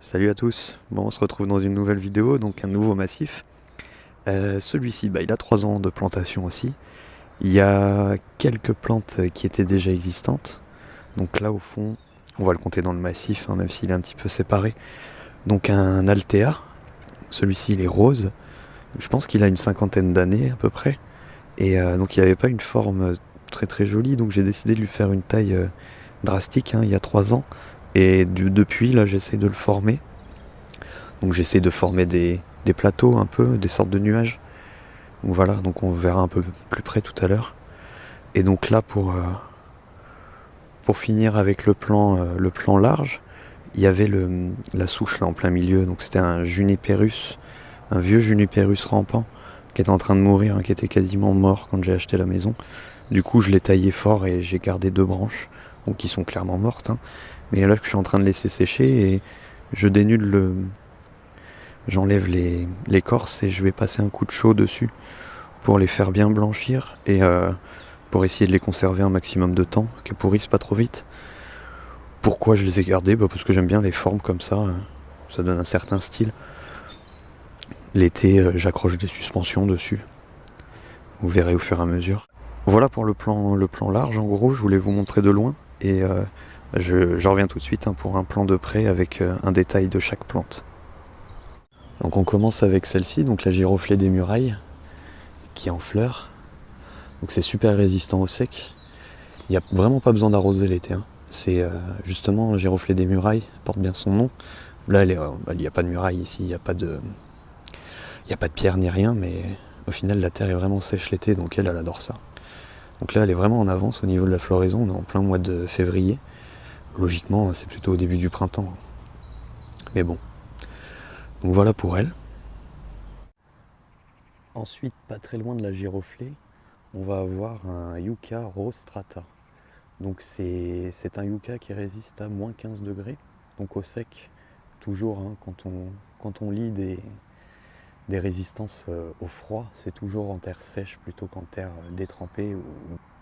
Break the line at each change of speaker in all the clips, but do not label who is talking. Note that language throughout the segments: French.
Salut à tous, bon, on se retrouve dans une nouvelle vidéo, donc un nouveau massif. Celui-ci, il a 3 ans de plantation aussi. Il y a quelques plantes qui étaient déjà existantes. Donc là au fond, on va le compter dans le massif, hein, même s'il est un petit peu séparé. Donc un Altea, celui-ci il est rose. Je pense qu'il a une cinquantaine d'années à peu près. Et donc il n'avait pas une forme très très jolie, donc j'ai décidé de lui faire une taille drastique, hein, il y a 3 ans. Et depuis là j'essaie de le former. Donc j'essaie de former des plateaux un peu, des sortes de nuages. Donc voilà, donc on verra un peu plus près tout à l'heure. Et donc là pour finir avec le plan large, il y avait la souche là en plein milieu. Donc c'était un Juniperus, un vieux Juniperus rampant qui était en train de mourir, hein, qui était quasiment mort quand j'ai acheté la maison. Du coup je l'ai taillé fort et j'ai gardé 2 branches, donc qui sont clairement mortes, hein. Mais là je suis en train de laisser sécher et je dénude j'enlève l'écorce et je vais passer un coup de chaud dessus pour les faire bien blanchir et pour essayer de les conserver un maximum de temps, qu'elles pourrissent pas trop vite. Pourquoi je les ai gardées? Parce que j'aime bien les formes comme ça, ça donne un certain style. L'été, j'accroche des suspensions dessus. Vous verrez au fur et à mesure. Voilà pour le plan large, en gros, je voulais vous montrer de loin. Et je reviens tout de suite, hein, pour un plan de près avec un détail de chaque plante. Donc on commence avec celle-ci, donc la giroflée des murailles, qui est en fleurs. Donc c'est super résistant au sec. Il n'y a vraiment pas besoin d'arroser l'été, hein. C'est justement giroflée des murailles, porte bien son nom. Là, il n'y a pas de muraille ici, il y a pas de pierre ni rien, mais au final, la terre est vraiment sèche l'été, donc elle adore ça. Donc là, elle est vraiment en avance au niveau de la floraison, on est en plein mois de février. Logiquement, c'est plutôt au début du printemps. Mais bon. Donc voilà pour elle. Ensuite, pas très loin de la giroflée, on va avoir un Yucca rostrata. Donc c'est un yucca qui résiste à moins 15 degrés, donc au sec, toujours, hein, quand on lit des résistances au froid, c'est toujours en terre sèche plutôt qu'en terre détrempée ou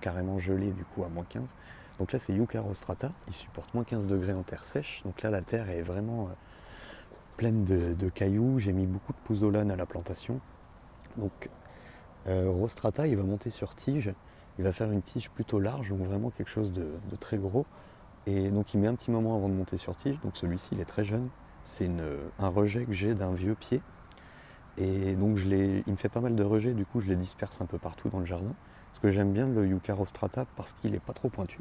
carrément gelée du coup à moins 15. Donc là c'est Yucca rostrata, il supporte moins 15 degrés en terre sèche, donc là la terre est vraiment pleine de cailloux, j'ai mis beaucoup de pouzzolane à la plantation. Donc rostrata il va monter sur tige, il va faire une tige plutôt large, donc vraiment quelque chose de très gros. Et donc il met un petit moment avant de monter sur tige, donc celui-ci il est très jeune. C'est un rejet que j'ai d'un vieux pied. Et donc il me fait pas mal de rejets, du coup je les disperse un peu partout dans le jardin. Parce que j'aime bien le Yucca rostrata parce qu'il n'est pas trop pointu.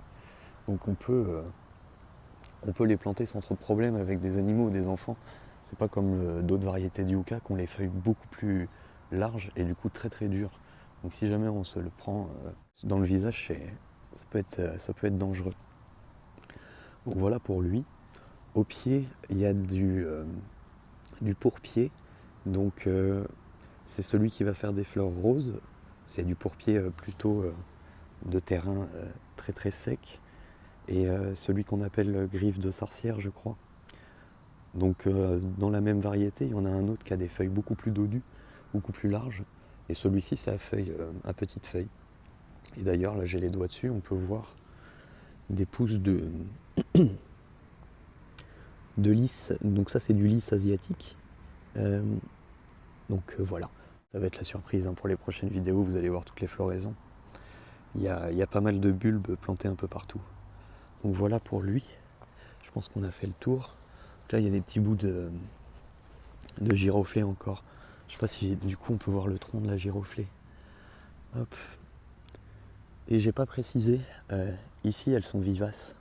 Donc on peut les planter sans trop de problèmes avec des animaux ou des enfants. C'est pas comme d'autres variétés de Yucca qui ont les feuilles beaucoup plus larges et du coup très très dures. Donc si jamais on se le prend dans le visage, ça peut être dangereux. Donc voilà pour lui. Au pied, il y a du pourpier. Donc c'est celui qui va faire des fleurs roses. C'est du pourpier plutôt de terrain très très sec. Et celui qu'on appelle griffe de sorcière, je crois. Donc dans la même variété, il y en a un autre qui a des feuilles beaucoup plus dodues, beaucoup plus larges. Et celui-ci, c'est à petites feuilles. Et d'ailleurs, là j'ai les doigts dessus, on peut voir des pousses de lys. Donc ça c'est du lys asiatique. Euh, donc voilà, ça va être la surprise, hein, pour les prochaines vidéos, vous allez voir toutes les floraisons. Il y a pas mal de bulbes plantés un peu partout. Donc voilà pour lui, je pense qu'on a fait le tour. Donc là il y a des petits bouts de giroflée encore. Je sais pas si du coup on peut voir le tronc de la giroflée. Hop. Et j'ai pas précisé, ici elles sont vivaces.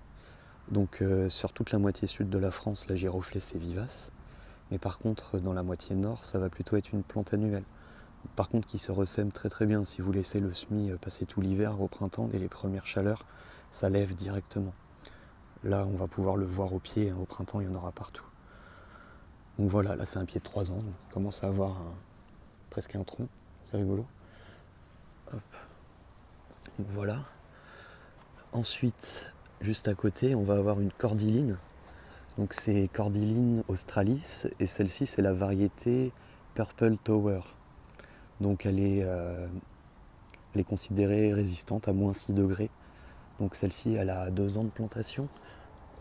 Donc sur toute la moitié sud de la France, la giroflée c'est vivace. Mais par contre dans la moitié nord, ça va plutôt être une plante annuelle. Par contre qui se ressème très très bien. Si vous laissez le semis passer tout l'hiver, au printemps, dès les premières chaleurs, ça lève directement. Là on va pouvoir le voir au pied, hein, au printemps il y en aura partout. Donc voilà, là c'est un pied de 3 ans, donc il commence à avoir presque un tronc, c'est rigolo. Hop. Donc voilà. Ensuite, juste à côté, on va avoir une cordyline. Donc c'est Cordyline australis et celle-ci c'est la variété Purple Tower. Donc elle est considérée résistante à moins 6 degrés. Donc celle-ci elle a 2 ans de plantation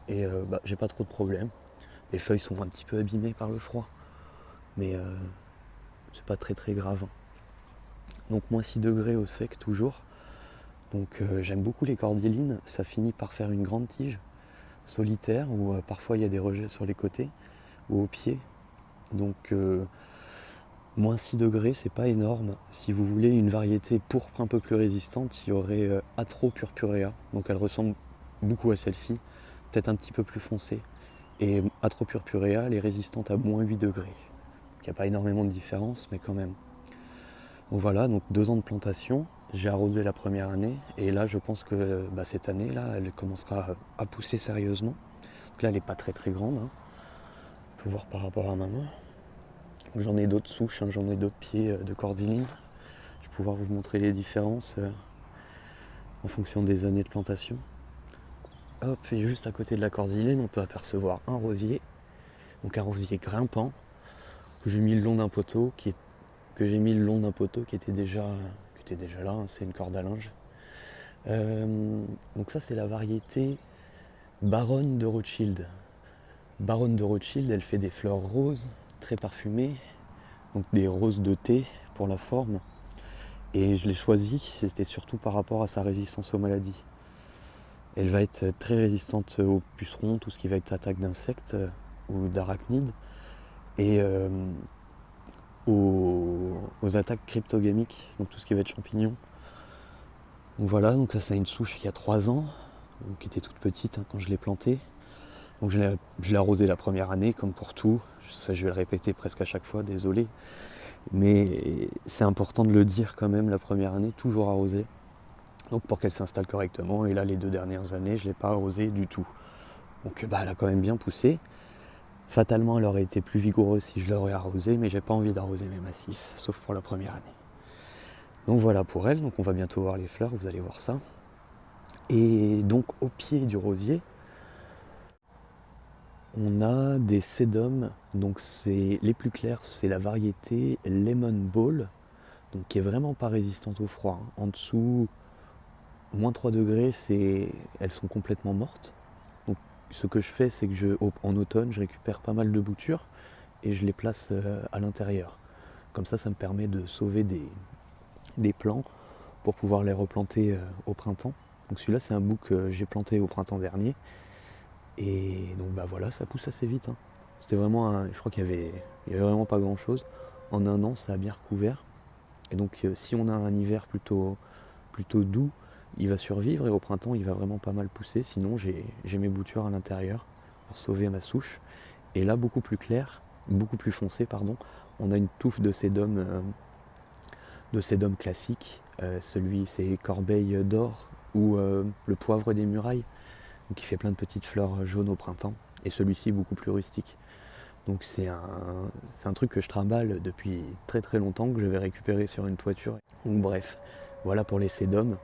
et j'ai pas trop de problèmes. Les feuilles sont un petit peu abîmées par le froid, mais c'est pas très très grave. Donc moins 6 degrés au sec toujours. Donc j'aime beaucoup les cordylines, ça finit par faire une grande tige solitaire où parfois il y a des rejets sur les côtés ou au pied. Donc moins 6 degrés, c'est pas énorme. Si vous voulez une variété pourpre un peu plus résistante, il y aurait Atro purpurea. Donc elle ressemble beaucoup à celle-ci, peut-être un petit peu plus foncée. Et Atro purpurea, elle est résistante à moins 8 degrés. Il n'y a pas énormément de différence, mais quand même. Donc voilà, donc 2 ans de plantation. J'ai arrosé la première année et là je pense que cette année là elle commencera à pousser sérieusement. Donc là elle n'est pas très très grande, hein. On peut voir par rapport à ma main. J'en ai d'autres souches, hein, j'en ai d'autres pieds de cordyline. Je vais pouvoir vous montrer les différences en fonction des années de plantation. Hop, et juste à côté de la cordyline on peut apercevoir un rosier. Donc un rosier grimpant que j'ai mis le long d'un poteau qui était déjà là, hein, c'est une corde à linge. Donc ça c'est la variété Baronne de Rothschild. Baronne de Rothschild, elle fait des fleurs roses, très parfumées, donc des roses de thé pour la forme. Et je l'ai choisie, c'était surtout par rapport à sa résistance aux maladies. Elle va être très résistante aux pucerons, tout ce qui va être attaque d'insectes ou d'arachnides, et aux attaques cryptogamiques, donc tout ce qui va être champignons. Donc voilà, donc ça c'est une souche qui a 3 ans, qui était toute petite hein, quand je l'ai plantée. Donc je l'ai arrosée la première année, comme pour tout. Ça je vais le répéter presque à chaque fois, désolé. Mais c'est important de le dire quand même, la première année, toujours arrosée. Donc pour qu'elle s'installe correctement. Et là les 2 dernières années, je ne l'ai pas arrosée du tout. Donc elle a quand même bien poussé. Fatalement, elle aurait été plus vigoureuse si je l'aurais arrosée, mais j'ai pas envie d'arroser mes massifs, sauf pour la première année. Donc voilà pour elle, donc on va bientôt voir les fleurs, vous allez voir ça. Et donc au pied du rosier, on a des sédums, donc c'est les plus clairs, c'est la variété Lemon Ball, donc qui est vraiment pas résistante au froid. En dessous, moins 3 degrés, elles sont complètement mortes. Donc ce que je fais, c'est que en automne, je récupère pas mal de boutures et je les place à l'intérieur. Comme ça me permet de sauver des plants pour pouvoir les replanter au printemps. Donc celui-là, c'est un bouc que j'ai planté au printemps dernier. Et donc voilà, ça pousse assez vite, hein. C'était vraiment je crois qu'il y avait vraiment pas grand chose. En un an, ça a bien recouvert. Et donc si on a un hiver plutôt doux, il va survivre et au printemps il va vraiment pas mal pousser. Sinon j'ai mes boutures à l'intérieur pour sauver ma souche. Et là beaucoup plus clair, beaucoup plus foncé pardon, on a une touffe de sédum classique. Celui c'est corbeille d'or ou le poivre des murailles. Donc il fait plein de petites fleurs jaunes au printemps. Et celui-ci est beaucoup plus rustique. Donc c'est un truc que je trimballe depuis très très longtemps, que je vais récupérer sur une toiture. Donc bref, voilà pour les sédums.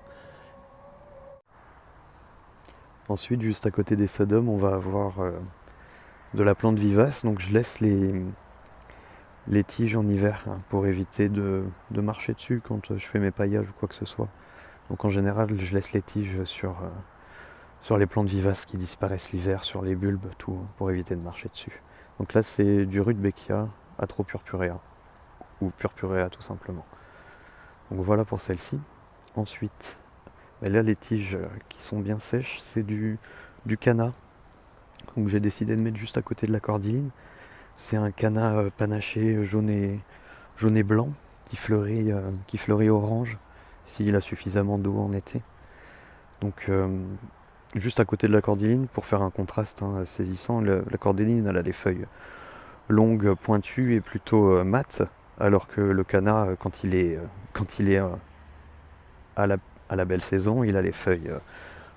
Ensuite, juste à côté des sédums, on va avoir de la plante vivace. Donc je laisse les tiges en hiver hein, pour éviter de marcher dessus quand je fais mes paillages ou quoi que ce soit. Donc en général, je laisse les tiges sur les plantes vivaces qui disparaissent l'hiver, sur les bulbes, tout, pour éviter de marcher dessus. Donc là, c'est du Rudbeckia Atro purpurea, ou purpurea tout simplement. Donc voilà pour celle-ci. Ensuite, là, les tiges qui sont bien sèches, c'est du canna. Donc j'ai décidé de mettre juste à côté de la cordyline. C'est un canna panaché jaune et blanc qui fleurit orange s'il a suffisamment d'eau en été. Donc juste à côté de la cordyline, pour faire un contraste saisissant, la cordyline elle a des feuilles longues, pointues et plutôt mates, alors que le canna, quand il est à la belle saison, il a les feuilles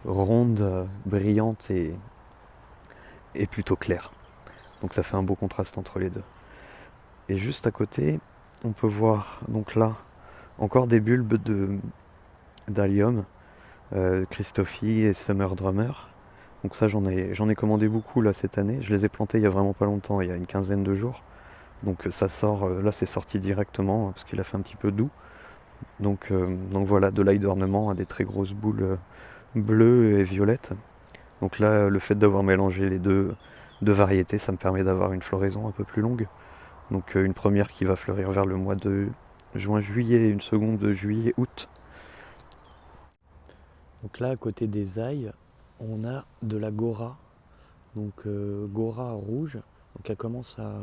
rondes, brillantes et plutôt claires. Donc ça fait un beau contraste entre les deux. Et juste à côté, on peut voir donc là encore des bulbes d'allium, Christophie et Summer Drummer. Donc ça j'en ai commandé beaucoup là cette année. Je les ai plantés il y a vraiment pas longtemps, il y a une quinzaine de jours. Donc ça sort, là c'est sorti directement parce qu'il a fait un petit peu doux. Donc voilà, de l'ail d'ornement à des très grosses boules bleues et violettes. Donc là le fait d'avoir mélangé les deux deux variétés, ça me permet d'avoir une floraison un peu plus longue. Donc une première qui va fleurir vers le mois de juin-juillet et une seconde de juillet-août. Donc là, à côté des ailles, on a de la gora. Donc gora rouge, donc elle commence à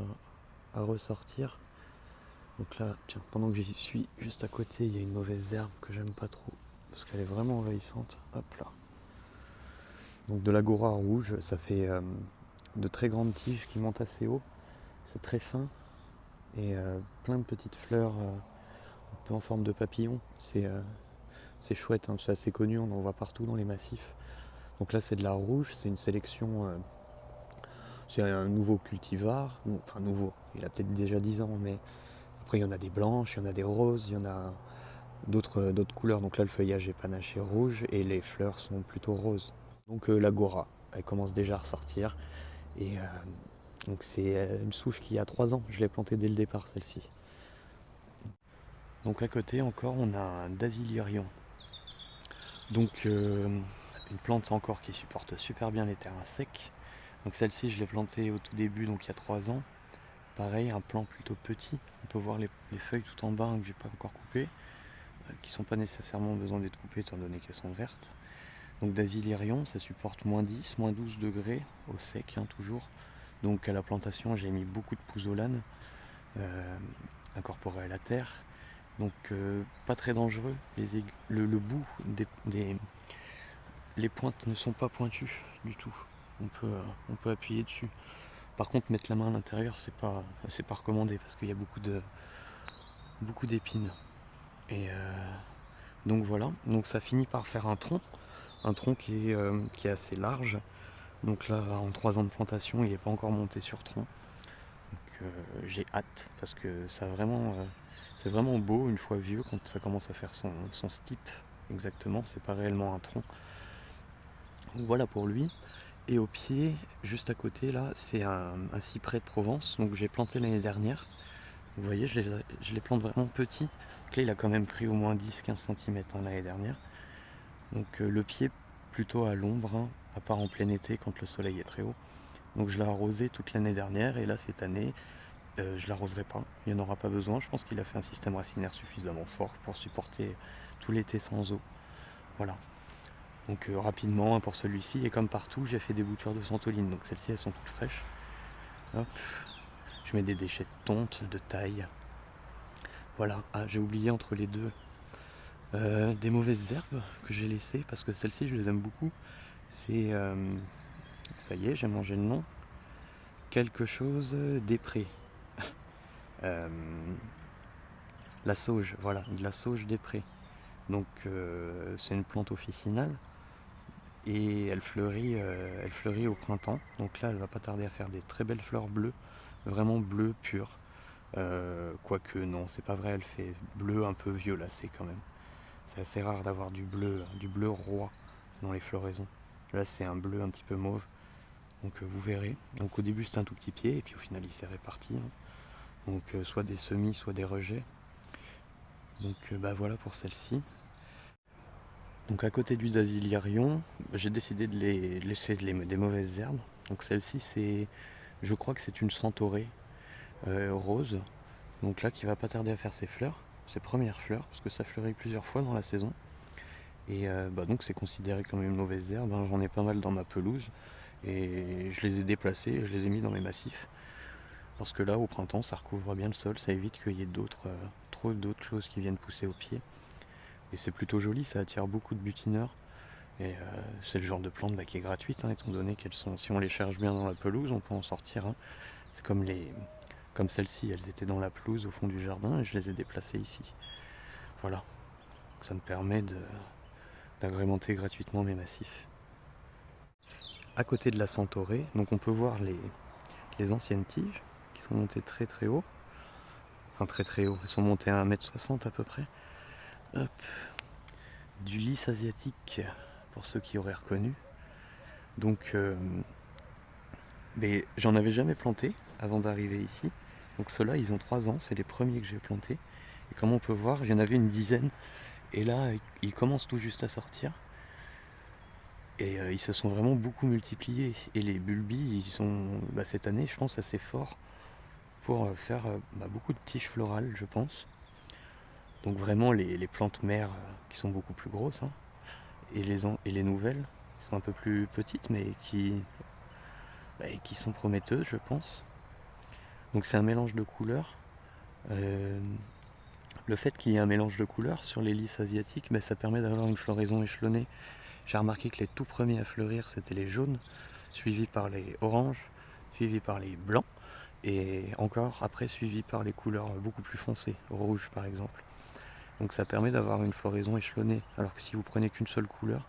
ressortir. Donc là, tiens, pendant que j'y suis, juste à côté, il y a une mauvaise herbe que j'aime pas trop, parce qu'elle est vraiment envahissante. Hop là. Donc de la gora rouge, ça fait de très grandes tiges qui montent assez haut. C'est très fin et plein de petites fleurs un peu en forme de papillon. C'est chouette, hein, c'est assez connu, on en voit partout dans les massifs. Donc là, c'est de la rouge, c'est une sélection. C'est un nouveau cultivar, enfin nouveau, il a peut-être déjà 10 ans, mais après il y en a des blanches, il y en a des roses, il y en a d'autres couleurs. Donc là le feuillage est panaché rouge et les fleurs sont plutôt roses. Donc la gora, elle commence déjà à ressortir. Et donc c'est une souche qui a 3 ans, je l'ai plantée dès le départ celle-ci. Donc à côté encore on a un dasylirion. Donc une plante encore qui supporte super bien les terrains secs. Donc celle-ci je l'ai plantée au tout début, donc il y a 3 ans. Pareil, un plant plutôt petit. On peut voir les feuilles tout en bas, hein, que j'ai pas encore coupées, qui sont pas nécessairement besoin d'être coupées étant donné qu'elles sont vertes. Donc dasylirion, ça supporte moins 10, moins 12 degrés au sec, hein, toujours. Donc à la plantation, j'ai mis beaucoup de pouzzolane incorporé à la terre. Donc pas très dangereux. Le bout les pointes ne sont pas pointues du tout. On peut appuyer dessus. Par contre, mettre la main à l'intérieur, c'est pas recommandé parce qu'il y a beaucoup d'épines. Et donc voilà. Donc ça finit par faire un tronc qui est assez large. Donc là, en 3 ans de plantation, il n'est pas encore monté sur tronc. Donc j'ai hâte parce que c'est vraiment beau une fois vieux quand ça commence à faire son stipe. Exactement, c'est pas réellement un tronc. Donc voilà pour lui. Et au pied, juste à côté là, c'est un cyprès de Provence. Donc j'ai planté l'année dernière. Vous voyez, je les plante vraiment petits. Donc là, il a quand même pris au moins 10-15 cm l'année dernière. Donc le pied plutôt à l'ombre, hein, à part en plein été quand le soleil est très haut. Donc je l'ai arrosé toute l'année dernière et là cette année, je l'arroserai pas. Il n'y en aura pas besoin. Je pense qu'il a fait un système racinaire suffisamment fort pour supporter tout l'été sans eau. Voilà. Donc rapidement, pour celui-ci, et comme partout, j'ai fait des boutures de santoline. Donc celles-ci, elles sont toutes fraîches. Hop. Je mets des déchets de tonte, de taille. Voilà. Ah, j'ai oublié entre les deux des mauvaises herbes que j'ai laissées, parce que celles-ci, je les aime beaucoup. C'est... ça y est, j'ai mangé le nom. Quelque chose des prés. Euh, la sauge, voilà, de la sauge des prés. Donc c'est une plante officinale et elle fleurit au printemps. Donc là, elle va pas tarder à faire des très belles fleurs bleues, vraiment bleues pures. Quoique non, c'est pas vrai, elle fait bleu un peu violacé quand même. C'est assez rare d'avoir du bleu roi dans les floraisons. Là, c'est un bleu un petit peu mauve. Donc vous verrez. Donc au début, c'est un tout petit pied et puis au final, il s'est réparti, hein. Donc soit des semis, soit des rejets. Donc bah voilà pour celle-ci. Donc à côté du dasylirion, j'ai décidé de laisser des mauvaises herbes. Donc celle-ci, je crois que c'est une centaurée rose. Donc là, qui va pas tarder à faire ses fleurs, ses premières fleurs, parce que ça fleurit plusieurs fois dans la saison. Et bah donc c'est considéré comme une mauvaise herbe, hein. J'en ai pas mal dans ma pelouse et je les ai déplacés et je les ai mis dans mes massifs. Parce que là, au printemps, ça recouvre bien le sol, ça évite qu'il y ait trop d'autres choses qui viennent pousser au pied. Et c'est plutôt joli, ça attire beaucoup de butineurs. Et c'est le genre de plante qui est gratuite, hein, étant donné qu'elles sont, si on les cherche bien dans la pelouse, on peut en sortir, hein. C'est comme celles-ci, elles étaient dans la pelouse au fond du jardin et je les ai déplacées ici. Voilà, donc ça me permet d'agrémenter gratuitement mes massifs. À côté de la centaurée, donc on peut voir les anciennes tiges qui sont montées très très haut. Enfin très très haut, elles sont montées à 1,60 m à peu près. Hop. Du lys asiatique, pour ceux qui auraient reconnu. Donc mais j'en avais jamais planté avant d'arriver ici. Donc ceux-là, ils ont 3 ans, c'est les premiers que j'ai plantés. Et comme on peut voir, il y en avait une dizaine. Et là, ils commencent tout juste à sortir. Et ils se sont vraiment beaucoup multipliés. Et les bulbis, ils sont cette année, je pense, assez forts pour faire beaucoup de tiges florales, je pense. Donc vraiment les plantes mères qui sont beaucoup plus grosses, hein, et les nouvelles qui sont un peu plus petites, mais qui sont prometteuses, je pense. Donc c'est un mélange de couleurs. Euh, le fait qu'il y ait un mélange de couleurs sur les lys asiatiques, ça permet d'avoir une floraison échelonnée. J'ai remarqué que les tout premiers à fleurir, c'était les jaunes, suivis par les oranges, suivis par les blancs, et encore après suivis par les couleurs beaucoup plus foncées, rouge par exemple. Donc ça permet d'avoir une floraison échelonnée, alors que si vous prenez qu'une seule couleur,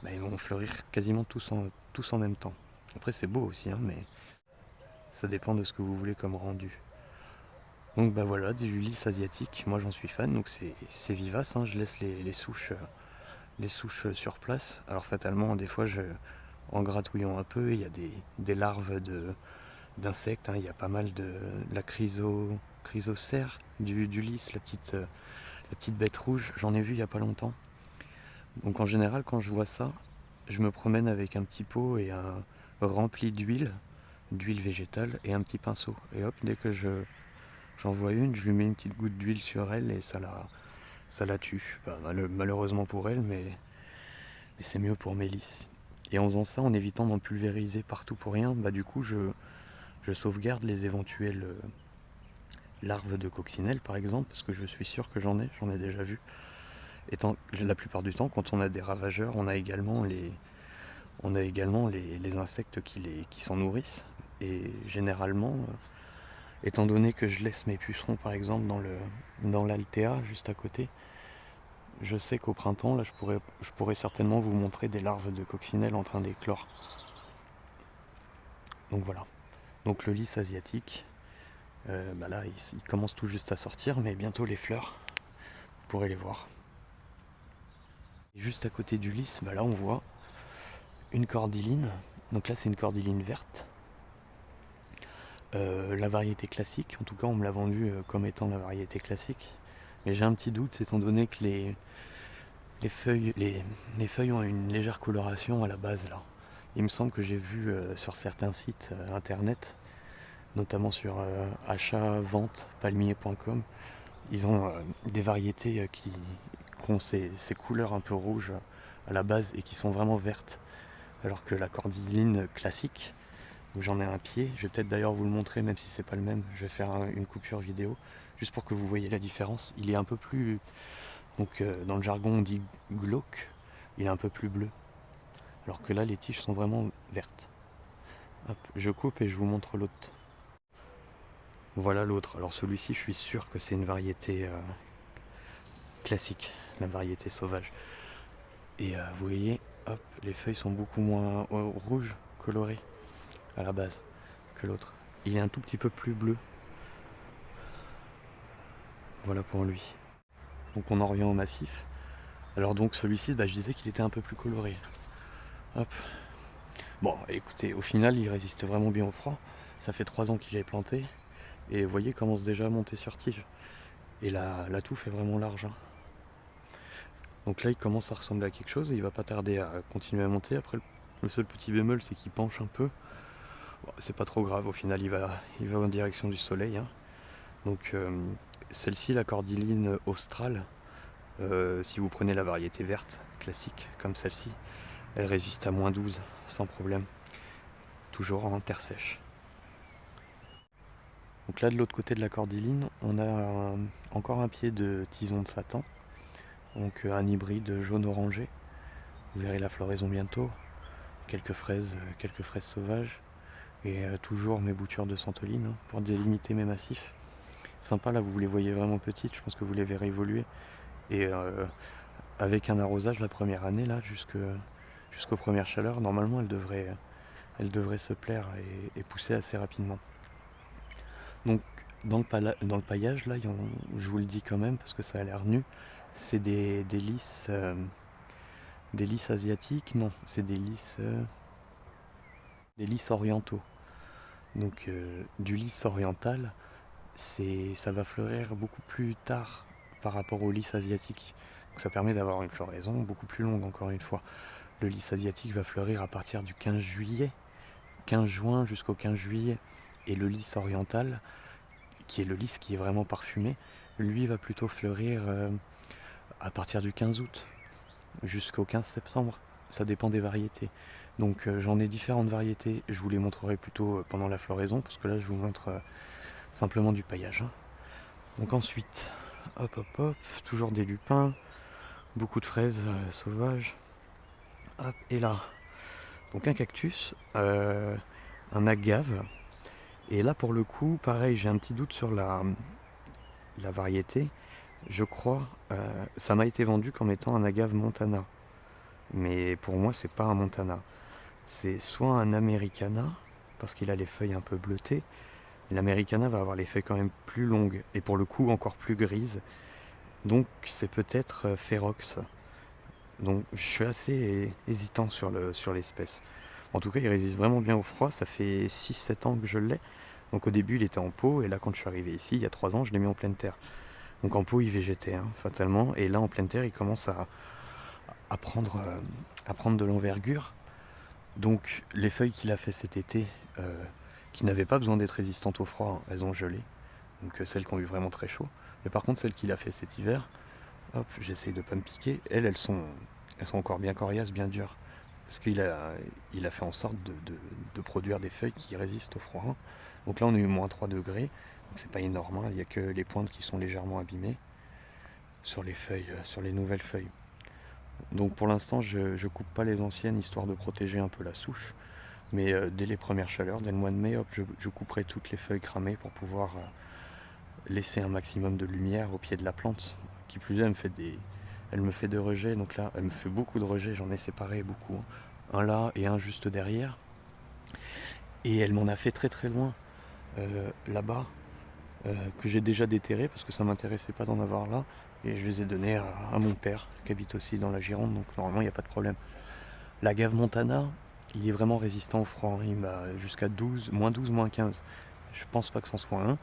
ils vont fleurir quasiment tous en même temps. Après c'est beau aussi, hein, mais ça dépend de ce que vous voulez comme rendu. Donc voilà, du lys asiatique, moi j'en suis fan, donc c'est vivace, hein, je laisse les souches sur place. Alors fatalement, des fois, en gratouillant un peu, il y a des larves d'insectes, hein, il y a pas mal de la chrysocère du lys, la petite bête rouge, j'en ai vu il n'y a pas longtemps. Donc en général, quand je vois ça, je me promène avec un petit pot et un rempli d'huile végétale et un petit pinceau. Et hop, dès que j'en vois une, je lui mets une petite goutte d'huile sur elle et ça la tue. Malheureusement pour elle, mais c'est mieux pour mes lys. Et en faisant ça, en évitant d'en pulvériser partout pour rien, du coup je sauvegarde les éventuelles larves de coccinelle par exemple, parce que je suis sûr que j'en ai déjà vu. Étant la plupart du temps, quand on a des ravageurs, on a également les insectes qui s'en nourrissent. Et généralement, étant donné que je laisse mes pucerons par exemple dans l'altéa juste à côté, je sais qu'au printemps, là, je pourrais certainement vous montrer des larves de coccinelle en train d'éclore. Donc voilà. Donc le lys asiatique, là, il commence tout juste à sortir, mais bientôt les fleurs, vous pourrez les voir. Et juste à côté du lys, là, on voit une cordyline. Donc là, c'est une cordyline verte. La variété classique, en tout cas, on me l'a vendue comme étant la variété classique. Mais j'ai un petit doute, étant donné que les feuilles ont une légère coloration à la base là. Il me semble que j'ai vu sur certains sites internet, notamment sur achat-vente-palmier.com, ils ont des variétés qui ont ces couleurs un peu rouges à la base et qui sont vraiment vertes. Alors que la cordyline classique, où j'en ai un pied, je vais peut-être d'ailleurs vous le montrer même si c'est pas le même, je vais faire une coupure vidéo, juste pour que vous voyez la différence. Il est un peu plus, donc dans le jargon on dit glauque, il est un peu plus bleu. Alors que là les tiges sont vraiment vertes. Hop, je coupe et je vous montre l'autre. Voilà l'autre. Alors celui-ci je suis sûr que c'est une variété classique, la variété sauvage. Et vous voyez, hop, les feuilles sont beaucoup moins rouges, colorées à la base que l'autre. Il est un tout petit peu plus bleu. Voilà pour lui. Donc on en revient au massif. Alors donc celui-ci, je disais qu'il était un peu plus coloré. Hop. Bon, écoutez, au final, il résiste vraiment bien au froid. Ça fait 3 ans qu'il est planté. Et vous voyez, il commence déjà à monter sur tige. Et la touffe est vraiment large, hein. Donc là, il commence à ressembler à quelque chose et il va pas tarder à continuer à monter. Après, le seul petit bémol, c'est qu'il penche un peu. Bon, c'est pas trop grave, au final, il va en direction du soleil, hein. Donc celle-ci, la cordyline australe, si vous prenez la variété verte, classique, comme celle-ci, elle résiste à -12 sans problème. Toujours en terre sèche. Donc là, de l'autre côté de la cordyline, on a encore un pied de tison de Satan, donc un hybride jaune-orangé. Vous verrez la floraison bientôt. Quelques fraises sauvages. Et toujours mes boutures de santoline, hein, pour délimiter mes massifs. Sympa, là, vous les voyez vraiment petites, je pense que vous les verrez évoluer. Et avec un arrosage la première année, là, jusqu'aux premières chaleurs, normalement, elle devrait se plaire et pousser assez rapidement. Donc, dans le paillage, là, je vous le dis quand même, parce que ça a l'air nu, c'est des lys asiatiques, non, c'est des lys orientaux. Donc, du lys oriental, ça va fleurir beaucoup plus tard par rapport au lys asiatique. Donc ça permet d'avoir une floraison beaucoup plus longue encore une fois. Le lys asiatique va fleurir à partir du 15 juillet, 15 juin jusqu'au 15 juillet. Et le lys oriental, qui est le lys qui est vraiment parfumé, lui va plutôt fleurir à partir du 15 août jusqu'au 15 septembre. Ça dépend des variétés. Donc j'en ai différentes variétés. Je vous les montrerai plutôt pendant la floraison, parce que là je vous montre simplement du paillage. Hein. Donc ensuite, hop hop hop, toujours des lupins, beaucoup de fraises sauvages. Hop, et là, donc un cactus, un agave. Et là pour le coup, pareil, j'ai un petit doute sur la variété. Je crois, ça m'a été vendu comme étant un agave montana. Mais pour moi, c'est pas un montana. C'est soit un americana, parce qu'il a les feuilles un peu bleutées. L'americana va avoir les feuilles quand même plus longues, et pour le coup encore plus grises. Donc c'est peut-être Ferox. Donc je suis assez hésitant sur l'espèce. En tout cas, il résiste vraiment bien au froid. Ça fait 6-7 ans que je l'ai. Donc au début, il était en pot, et là, quand je suis arrivé ici, il y a 3 ans, je l'ai mis en pleine terre. Donc en pot, il végétait, hein, fatalement. Et là, en pleine terre, il commence à prendre de l'envergure. Donc les feuilles qu'il a fait cet été, qui n'avaient pas besoin d'être résistantes au froid, hein, elles ont gelé. Donc celles qui ont eu vraiment très chaud. Mais par contre, celles qu'il a fait cet hiver, hop, j'essaye de ne pas me piquer, elles sont encore bien coriaces, bien dures. Parce qu'il a fait en sorte de produire des feuilles qui résistent au froid. Hein. Donc là, on a eu moins 3 degrés. Donc c'est pas énorme, hein. Il n'y a que les pointes qui sont légèrement abîmées sur les feuilles, sur les nouvelles feuilles. Donc pour l'instant, je coupe pas les anciennes, histoire de protéger un peu la souche. Mais dès les premières chaleurs, dès le mois de mai, hop, je couperai toutes les feuilles cramées pour pouvoir laisser un maximum de lumière au pied de la plante. Qui plus est, elle me fait 2 rejets, donc là, elle me fait beaucoup de rejets, j'en ai séparé beaucoup. Hein. Un là et un juste derrière. Et elle m'en a fait très très loin, là-bas, que j'ai déjà déterré parce que ça m'intéressait pas d'en avoir là. Et je les ai donnés à mon père, qui habite aussi dans la Gironde, donc normalement il n'y a pas de problème. L'agave montana, il est vraiment résistant au froid. Il va jusqu'à 12, moins 15. Je pense pas que c'en soit un.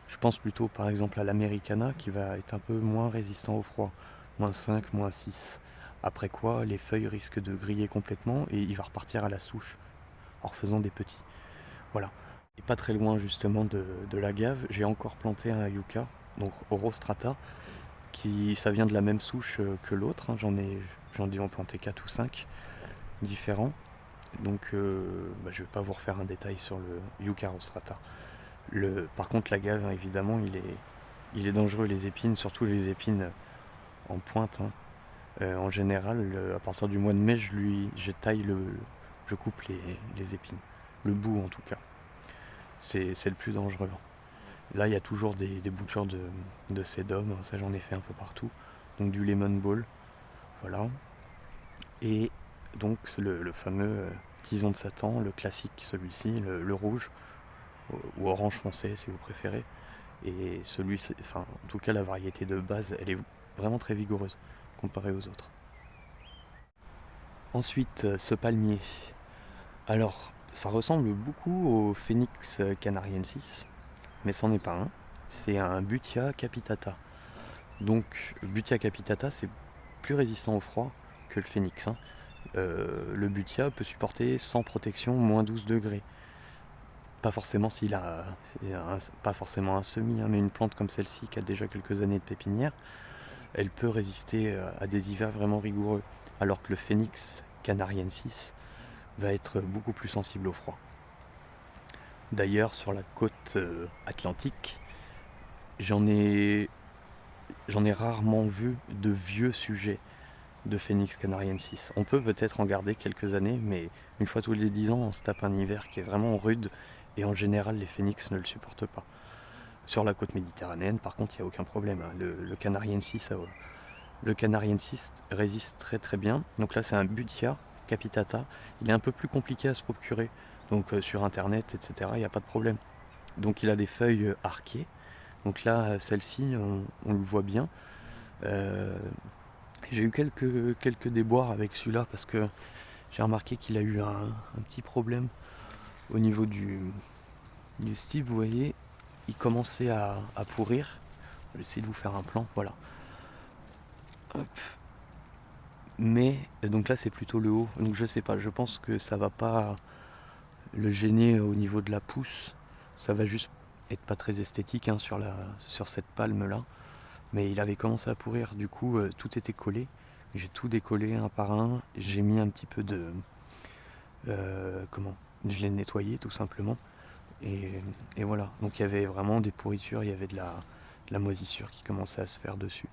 Je pense plutôt par exemple à l'americana qui va être un peu moins résistant au froid. Moins 5, moins 6. Après quoi, les feuilles risquent de griller complètement et il va repartir à la souche en refaisant des petits. Voilà. Et pas très loin justement de l'agave, j'ai encore planté un yucca, donc Orostrata, qui ça vient de la même souche que l'autre. Hein. J'en ai dû en planter 4 ou 5 différents. Donc je vais pas vous refaire un détail sur le yucca rostrata. Par contre l'agave, hein, évidemment, il est dangereux, les épines, surtout les épines en pointe. Hein. En général, à partir du mois de mai, je coupe les épines. Le bout en tout cas. C'est le plus dangereux. Là, il y a toujours des bouchures de sédum, ça j'en ai fait un peu partout. Donc du lemon ball, voilà. Et donc le fameux tison de Satan, le classique celui-ci, le rouge, ou orange foncé si vous préférez. Et en tout cas la variété de base, elle est vraiment très vigoureuse comparée aux autres. Ensuite, ce palmier. Alors, ça ressemble beaucoup au Phoenix canariensis, mais c'en est pas un. C'est un Butia capitata. Donc, Butia capitata, c'est plus résistant au froid que le Phoenix. Hein. Le Butia peut supporter sans protection moins 12 degrés. Pas forcément pas forcément un semis, hein, mais une plante comme celle-ci qui a déjà quelques années de pépinière, elle peut résister à des hivers vraiment rigoureux. Alors que le Phoenix canariensis va être beaucoup plus sensible au froid. D'ailleurs, sur la côte atlantique, j'en ai rarement vu de vieux sujets de Phoenix canariensis. On peut peut-être en garder quelques années, mais une fois tous les 10 ans, on se tape un hiver qui est vraiment rude, et en général, les phénix ne le supportent pas. Sur la côte méditerranéenne, par contre, il n'y a aucun problème. Hein. Le canariensis résiste très très bien. Donc là, c'est un Butia capitata. Il est un peu plus compliqué à se procurer. Donc sur internet, etc., il n'y a pas de problème. Donc il a des feuilles arquées. Donc là, celle-ci, on le voit bien. J'ai eu quelques déboires avec celui-là parce que j'ai remarqué qu'il a eu un petit problème au niveau du stipe, vous voyez, il commençait à pourrir. Je vais essayer de vous faire un plan, voilà. Hop. Mais donc là c'est plutôt le haut, donc je sais pas, je pense que ça va pas le gêner au niveau de la pousse, ça va juste être pas très esthétique hein, sur cette palme là. Mais il avait commencé à pourrir, du coup tout était collé. J'ai tout décollé un par un, j'ai mis un petit peu de... comment je l'ai nettoyé tout simplement. Et voilà, donc il y avait vraiment des pourritures, il y avait de la moisissure qui commençait à se faire dessus.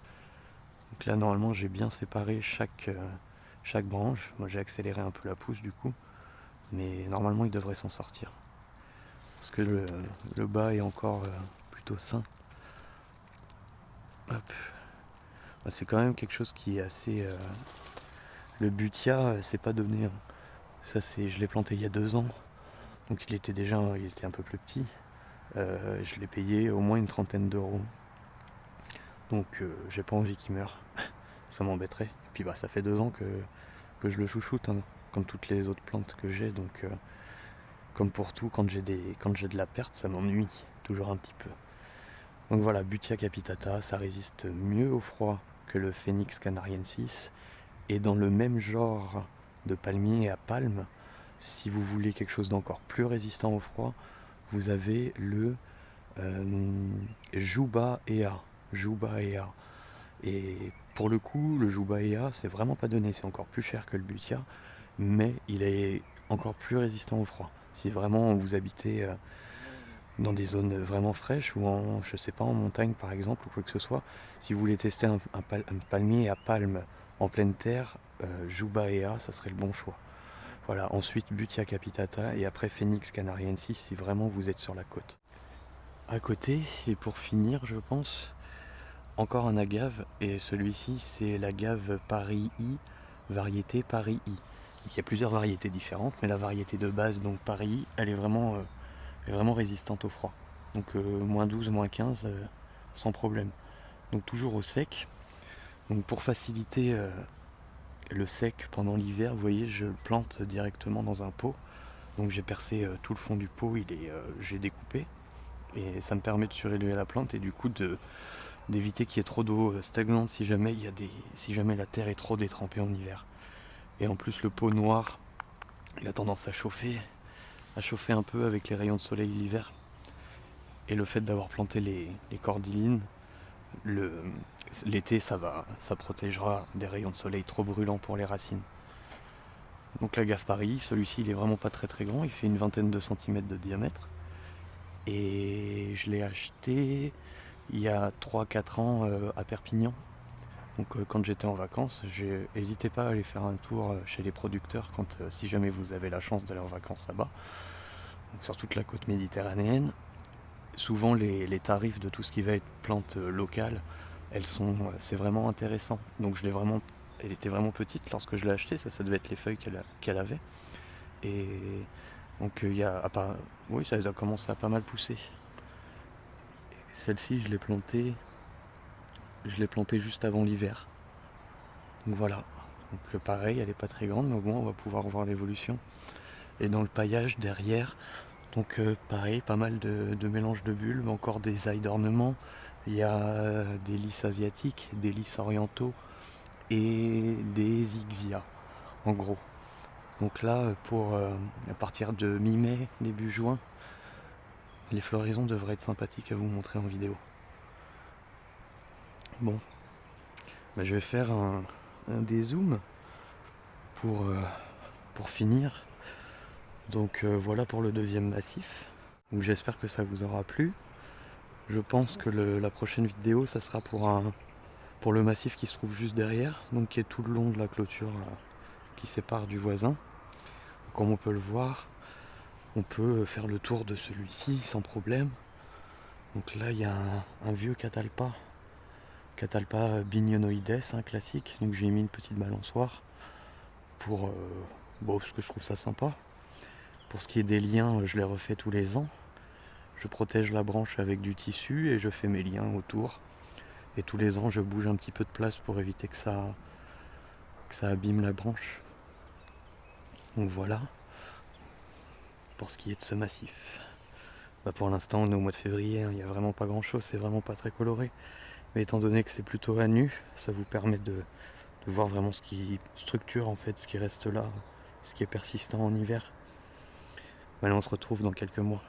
Donc là normalement j'ai bien séparé chaque branche. Moi j'ai accéléré un peu la pousse du coup, mais normalement il devrait s'en sortir. Parce que le bas est encore plutôt sain. Hop. C'est quand même quelque chose qui est assez... Le butia, c'est pas donné. Hein. Ça, je l'ai planté il y a 2 ans. Donc il était un peu plus petit. Je l'ai payé au moins une trentaine d'euros. Donc j'ai pas envie qu'il meure. Ça m'embêterait. Et puis bah ça fait 2 ans que je le chouchoute, hein, comme toutes les autres plantes que j'ai. Donc comme pour tout, quand j'ai de la perte, ça m'ennuie toujours un petit peu. Donc voilà, Butia capitata, ça résiste mieux au froid que le Phoenix canariensis. Et dans le même genre de palmier à palme, si vous voulez quelque chose d'encore plus résistant au froid, vous avez le Juba Ea. Juba Ea. Et pour le coup, le Juba Ea, c'est vraiment pas donné, c'est encore plus cher que le Butia, mais il est encore plus résistant au froid. Si vraiment vous habitez dans des zones vraiment fraîches ou je sais pas, en montagne par exemple ou quoi que ce soit, si vous voulez tester un palmier à palme en pleine terre, Juba Ea, ça serait le bon choix. Voilà, ensuite Butia capitata et après Phoenix canariensis si vraiment vous êtes sur la côte. À côté, et pour finir je pense, encore un agave, et celui-ci c'est l'agave Paris I, variété Paris I. Donc, il y a plusieurs variétés différentes, mais la variété de base, donc Paris I, elle est vraiment résistante au froid. Donc moins 12, moins 15, sans problème. Donc toujours au sec. Donc pour faciliter le sec pendant l'hiver, vous voyez, je le plante directement dans un pot. Donc j'ai percé tout le fond du pot, j'ai découpé. Et ça me permet de surélever la plante et du coup d'éviter qu'il y ait trop d'eau stagnante si jamais la terre est trop détrempée en hiver. Et en plus le pot noir, il a tendance à chauffer un peu avec les rayons de soleil l'hiver. Et le fait d'avoir planté les cordylines, l'été ça protégera des rayons de soleil trop brûlants pour les racines. Donc l'agave Paris, celui-ci il est vraiment pas très très grand, il fait une vingtaine de centimètres de diamètre. Et je l'ai acheté il y a 3-4 ans à Perpignan. Donc quand j'étais en vacances, n'hésitez pas à aller faire un tour chez les producteurs si jamais vous avez la chance d'aller en vacances là-bas. Donc, sur toute la côte méditerranéenne. Souvent les tarifs de tout ce qui va être plante locale, c'est vraiment intéressant. Donc elle était vraiment petite lorsque je l'ai achetée, ça devait être les feuilles qu'elle avait. Et donc oui, ça a commencé à pas mal pousser. Celle-ci, je l'ai plantée juste avant l'hiver. Donc voilà. Donc pareil, elle est pas très grande, mais au moins on va pouvoir voir l'évolution. Et dans le paillage derrière, donc pareil, pas mal de mélanges de bulbes, encore des ailes d'ornement. Il y a des lys asiatiques, des lys orientaux et des ixia, en gros. Donc là, à partir de mi-mai, début juin, les floraisons devraient être sympathiques à vous montrer en vidéo. Bon, je vais faire un dézoom pour finir. Donc voilà pour le deuxième massif. Donc j'espère que ça vous aura plu. Je pense que la prochaine vidéo, ça sera pour le massif qui se trouve juste derrière, donc qui est tout le long de la clôture qui sépare du voisin. Comme on peut le voir, on peut faire le tour de celui-ci sans problème. Donc là, il y a un vieux Catalpa bignonides, classique. Donc j'ai mis une petite balançoire parce que je trouve ça sympa. Pour ce qui est des liens, je les refais tous les ans. Je protège la branche avec du tissu et je fais mes liens autour. Et tous les ans, je bouge un petit peu de place pour éviter que ça abîme la branche. Donc voilà, pour ce qui est de ce massif. Pour l'instant, on est au mois de février, il n'y a vraiment pas grand chose, c'est vraiment pas très coloré. Mais étant donné que c'est plutôt à nu, ça vous permet de voir vraiment ce qui structure en fait, ce qui reste là, ce qui est persistant en hiver. Allez, on se retrouve dans quelques mois.